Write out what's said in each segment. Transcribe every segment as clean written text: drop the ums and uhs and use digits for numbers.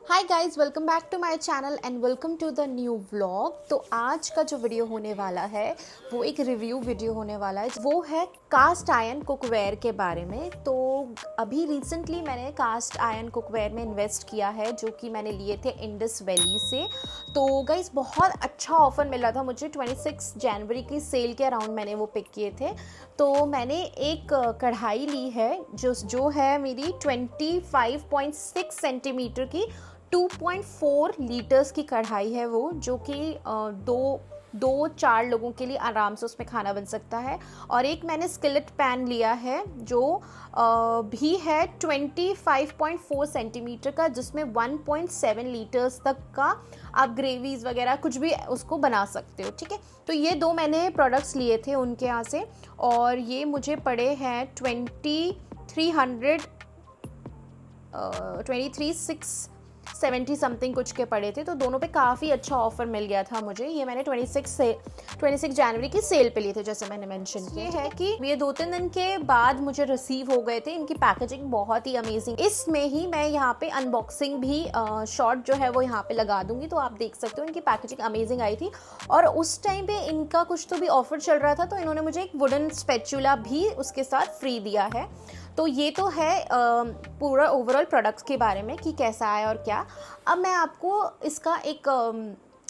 Hi guys, welcome back to my channel and welcome to the new vlog. तो आज का जो video होने वाला है वो एक रिव्यू वीडियो होने वाला है। वो है कास्ट आयरन कुकवेयर के बारे में। तो अभी रिसेंटली मैंने कास्ट आयरन कुकवेयर में इन्वेस्ट किया है, जो कि मैंने लिए थे इंडस वैली से। तो गाइस बहुत अच्छा ऑफर मिला था मुझे, 26 जनवरी की सेल के अराउंड मैंने वो पिक किए थे। तो मैंने एक कढ़ाई ली है जो है मेरी 25.6 सेंटीमीटर की 2.4 लीटर्स की कढ़ाई है वो, जो कि दो चार लोगों के लिए आराम से उसमें खाना बन सकता है। और एक मैंने स्किलेट पैन लिया है जो भी है 25.4 सेंटीमीटर का, जिसमें 1.7 लीटर्स तक का आप ग्रेवीज वगैरह कुछ भी उसको बना सकते हो। ठीक है, तो ये दो मैंने प्रोडक्ट्स लिए थे उनके यहाँ से, और ये मुझे पड़े हैं 23 समथिंग कुछ के पड़े थे। तो दोनों पे काफ़ी अच्छा ऑफर मिल गया था मुझे। ये मैंने 26 जनवरी की सेल पे लिए थे, जैसे मैंने मेंशन किया। ये है कि ये 2-3 दिन के बाद मुझे रिसीव हो गए थे। इनकी पैकेजिंग बहुत ही अमेजिंग। इसमें ही मैं यहाँ पे अनबॉक्सिंग भी शॉर्ट जो है वो यहाँ पे लगा दूंगी, तो आप देख सकते हो। इनकी पैकेजिंग अमेजिंग आई थी, और उस टाइम पे इनका कुछ तो भी ऑफर चल रहा था, तो इन्होंने मुझे एक वुडन स्पैचुला भी उसके साथ फ्री दिया है। तो ये तो है पूरा ओवरऑल प्रोडक्ट्स के बारे में कि कैसा है और क्या। अब मैं आपको इसका एक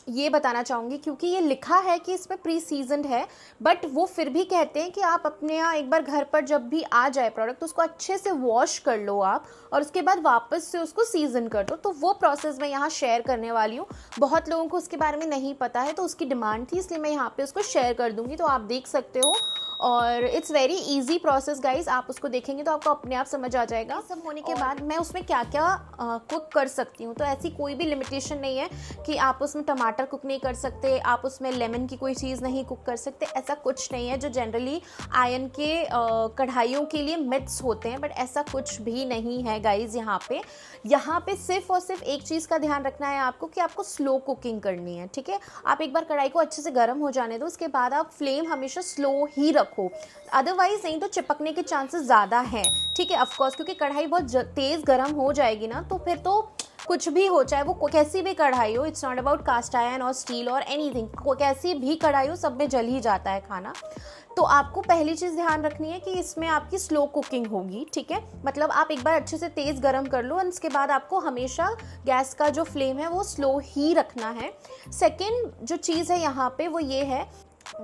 ये बताना चाहूँगी, क्योंकि ये लिखा है कि इसमें प्री सीजनड है, बट वो फिर भी कहते हैं कि आप अपने यहाँ एक बार घर पर जब भी आ जाए प्रोडक्ट, तो उसको अच्छे से वॉश कर लो आप, और उसके बाद वापस से उसको सीजन कर दो। तो वो प्रोसेस मैं यहाँ शेयर करने वाली हूँ। बहुत लोगों को उसके बारे में नहीं पता है, तो उसकी डिमांड थी, इसलिए मैं यहाँ पे उसको शेयर कर दूँगी। तो आप देख सकते हो, और it's very easy process guys. आप उसको देखेंगे तो आपको अपने आप समझ आ जाएगा। सब होने के बाद मैं उसमें क्या क्या कुक कर सकती हूँ, तो ऐसी कोई भी लिमिटेशन नहीं है कि आप उसमें टमाटर कुक नहीं कर सकते, आप उसमें लेमन की कोई चीज़ नहीं कुक कर सकते। ऐसा कुछ नहीं है जो जनरली आयरन के कढ़ाइयों के लिए मिथ्स होते हैं, बट ऐसा कुछ भी नहीं है गाइज। यहाँ पे सिर्फ और सिर्फ एक चीज़ का ध्यान रखना है आपको, कि आपको स्लो कुकिंग करनी है। ठीक है, आप एक बार कढ़ाई को अच्छे से गर्म हो जाने दो, उसके बाद आप फ्लेम हमेशा स्लो ही रखो, अदरवाइज नहीं तो चिपकने के चांसेस ज़्यादा हैं। ठीक है, ऑफकोर्स, क्योंकि कढ़ाई बहुत तेज़ गर्म हो जाएगी ना, तो फिर तो कुछ भी हो, चाहे वो कैसी भी कढ़ाई हो, it's not about cast iron और स्टील और एनीथिंग, कैसी भी कढ़ाई हो, सब में जल ही जाता है खाना। तो आपको पहली चीज़ ध्यान रखनी है कि इसमें आपकी स्लो कुकिंग होगी। ठीक है, मतलब आप एक बार अच्छे से तेज़ गरम कर लो, और उसके बाद आपको हमेशा गैस का जो फ्लेम है वो स्लो ही रखना है। सेकेंड जो चीज़ है यहाँ पे वो ये है,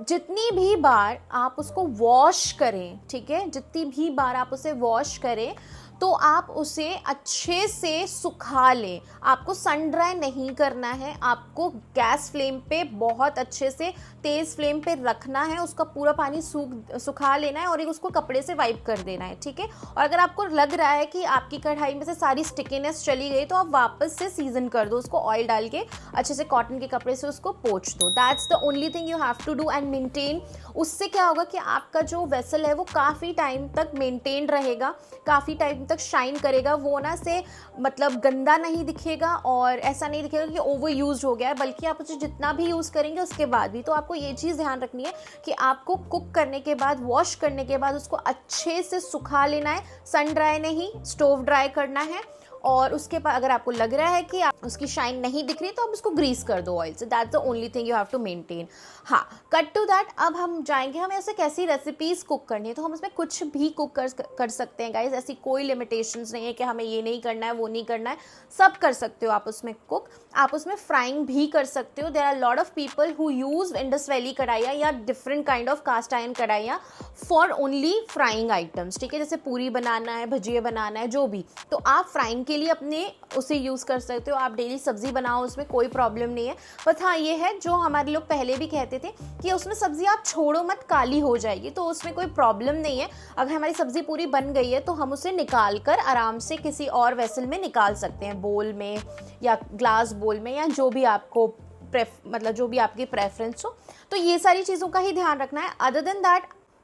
जितनी भी बार आप उसको वॉश करें, ठीक है, जितनी भी बार आप उसे वॉश करें, तो आप उसे अच्छे से सुखा लें। आपको सन ड्राई नहीं करना है, आपको गैस फ्लेम पे बहुत अच्छे से तेज़ फ्लेम पे रखना है, उसका पूरा पानी सुखा लेना है, और एक उसको कपड़े से वाइप कर देना है। ठीक है, और अगर आपको लग रहा है कि आपकी कढ़ाई में से सारी स्टिकीनेस चली गई, तो आप वापस से सीजन कर दो उसको, ऑयल डाल के अच्छे से कॉटन के कपड़े से उसको पोंछ दो। That's the only thing you have to do and maintain. उससे क्या होगा कि आपका जो वेसल है वो काफ़ी टाइम तक मेंटेन रहेगा, काफ़ी टाइम तक शाइन करेगा। वो ना से मतलब गंदा नहीं दिखेगा, और ऐसा नहीं दिखेगा कि ओवर यूज हो गया है, बल्कि आप उसे जितना भी यूज़ करेंगे उसके बाद भी। तो आपको ये चीज़ ध्यान रखनी है कि आपको कुक करने के बाद, वॉश करने के बाद उसको अच्छे से सुखा लेना है, सन ड्राई नहीं, स्टोव ड्राई करना है। और उसके बाद अगर आपको लग रहा है कि आप उसकी शाइन नहीं दिख रही, तो आप उसको ग्रीस कर दो ऑयल से। That's the only thing you have to maintain. हाँ, कट टू दैट। अब हम जाएंगे हमें ऐसे कैसी रेसिपीज़ कुक करनी है। तो हम इसमें कुछ भी कुक कर सकते हैं गाइज, ऐसी कोई लिमिटेशंस नहीं है कि हमें ये नहीं करना है, वो नहीं करना है, सब कर सकते हो आप उसमें कुक। आप उसमें फ्राइंग भी कर सकते हो। There are lot of people who use Indus valley कढ़ाइयाँ या different kind of cast iron कढ़ाइयाँ फॉर ओनली फ्राइंग आइटम्स। ठीक है, जैसे पूरी बनाना है, भजिया बनाना है, जो भी, तो आप फ्राइंग के लिए अपने उसे यूज़ कर सकते हो। आप डेली सब्जी बनाओ, उसमें कोई प्रॉब्लम नहीं है। बट हाँ, ये है जो हमारे लोग पहले भी कहते थे कि उसमें सब्जी आप छोड़ो मत, काली हो जाएगी, तो उसमें कोई प्रॉब्लम नहीं है। अगर हमारी सब्जी पूरी बन गई है तो हम उसे निकाल कर आराम से किसी और वेसल में निकाल सकते हैं, बोल में या ग्लास बोल में, या जो भी आपको मतलब जो भी आपकी प्रेफरेंस हो। तो ये सारी चीज़ों का ही ध्यान रखना है। Other than that,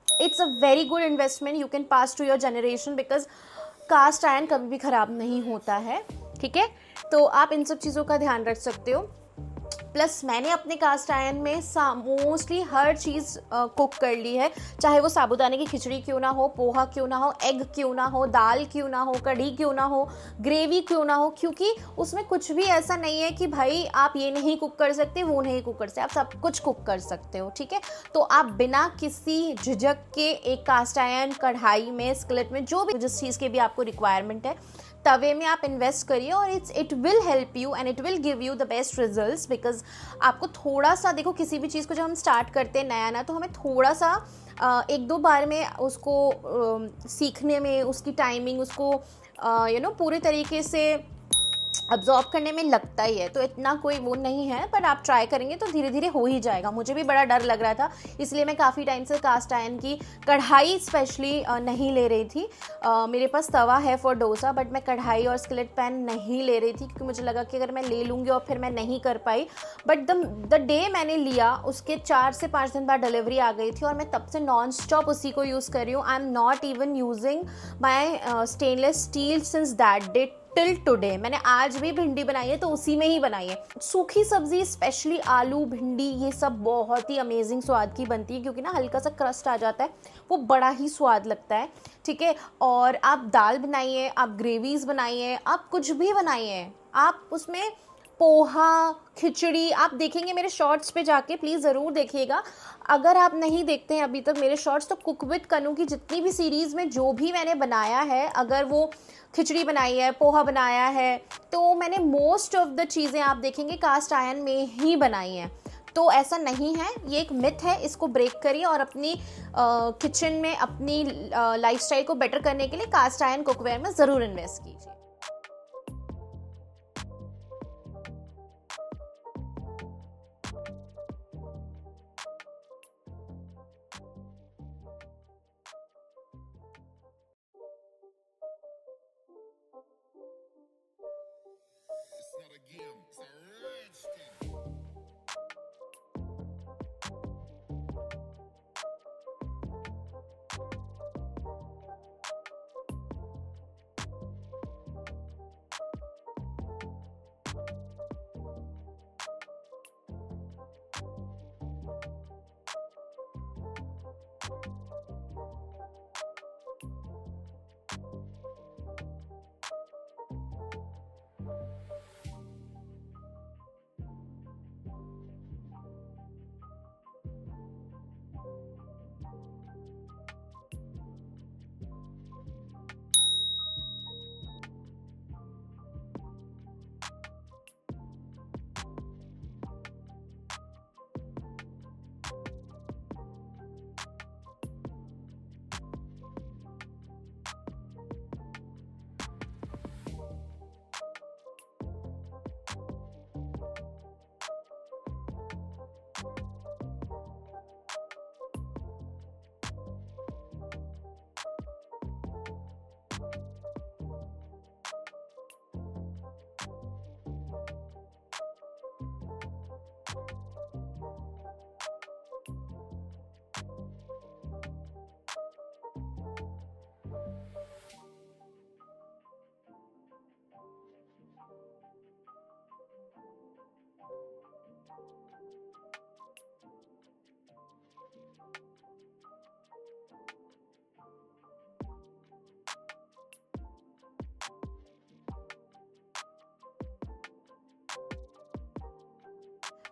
it's a very good investment you can pass to your generation, because cast iron कभी भी ख़राब नहीं होता है। ठीक है, तो आप इन सब चीज़ों का ध्यान रख सकते हो। प्लस मैंने अपने कास्ट आयरन में मोस्टली हर चीज़ कुक कर ली है, चाहे वो साबूदाने की खिचड़ी क्यों ना हो, पोहा क्यों ना हो, एग क्यों ना हो, दाल क्यों ना हो, कढ़ी क्यों ना हो, ग्रेवी क्यों ना हो, क्योंकि उसमें कुछ भी ऐसा नहीं है कि भाई आप ये नहीं कुक कर सकते, वो नहीं कुक कर सकते, आप सब कुछ कुक कर सकते हो, ठीक है। तो आप बिना किसी झिझक के एक कास्ट आयरन कढ़ाई में, स्किलेट में, जो भी जिस चीज़ की भी आपको रिक्वायरमेंट है, तवे में आप इन्वेस्ट करिए और it will help you and it will give you the best results. Because आपको थोड़ा सा, देखो किसी भी चीज़ को जब हम स्टार्ट करते हैं नया ना, तो हमें थोड़ा सा एक दो बार में उसको सीखने में, उसकी टाइमिंग, उसको पूरे तरीके से अब्जॉर्ब करने में लगता ही है, तो इतना कोई वो नहीं है, पर आप ट्राई करेंगे तो धीरे धीरे हो ही जाएगा। मुझे भी बड़ा डर लग रहा था, इसलिए मैं काफ़ी टाइम से कास्ट आयरन की कढ़ाई स्पेशली नहीं ले रही थी। मेरे पास तवा है फॉर डोसा, बट मैं कढ़ाई और स्किलेट पैन नहीं ले रही थी, क्योंकि मुझे लगा कि अगर मैं ले लूँगी और फिर मैं नहीं कर पाई। बट द डे मैंने लिया, उसके 4 से 5 दिन बाद डिलीवरी आ गई थी और मैं तब से नॉन स्टॉप उसी को यूज़ कर रही हूँ। I am not even using my stainless steel since that day till today. मैंने आज भी भिंडी बनाई है तो उसी में ही बनाई है। सूखी सब्जी स्पेशली आलू, भिंडी, ये सब बहुत ही अमेजिंग स्वाद की बनती है, क्योंकि ना हल्का सा क्रस्ट आ जाता है, वो बड़ा ही स्वाद लगता है, ठीक है। और आप दाल बनाइए, आप ग्रेवीज बनाइए, आप कुछ भी बनाइए, आप उसमें पोहा, खिचड़ी, आप देखेंगे मेरे शॉर्ट्स पे जाके प्लीज़ ज़रूर देखिएगा। अगर आप नहीं देखते हैं अभी तक मेरे शॉर्ट्स, तो कुक विद कनू की जितनी भी सीरीज़ में जो भी मैंने बनाया है, अगर वो खिचड़ी बनाई है, पोहा बनाया है, तो मैंने मोस्ट ऑफ द चीज़ें आप देखेंगे कास्ट आयरन में ही बनाई हैं। तो ऐसा नहीं है, ये एक मिथ है, इसको ब्रेक करिए और अपनी किचन में अपनी लाइफस्टाइल को बेटर करने के लिए कास्ट आयरन कुकवेयर में ज़रूर इन्वेस्ट कीजिए। It's not a game, it's a rich thing.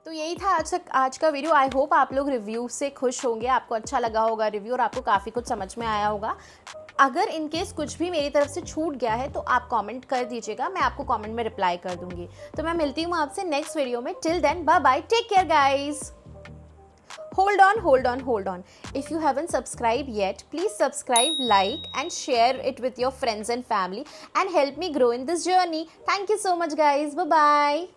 तो यही था आज का वीडियो। आई होप आप लोग रिव्यू से खुश होंगे, आपको अच्छा लगा होगा रिव्यू और आपको काफ़ी कुछ समझ में आया होगा। अगर इन केस कुछ भी मेरी तरफ से छूट गया है तो आप कमेंट कर दीजिएगा, मैं आपको कमेंट में रिप्लाई कर दूंगी। तो मैं मिलती हूँ आपसे नेक्स्ट वीडियो में। Till then bye bye, take care guys. Hold on. If you haven't subscribed yet, please subscribe, like and share it with your friends and family and help me grow in this journey. Thank you so much guys. Bye bye.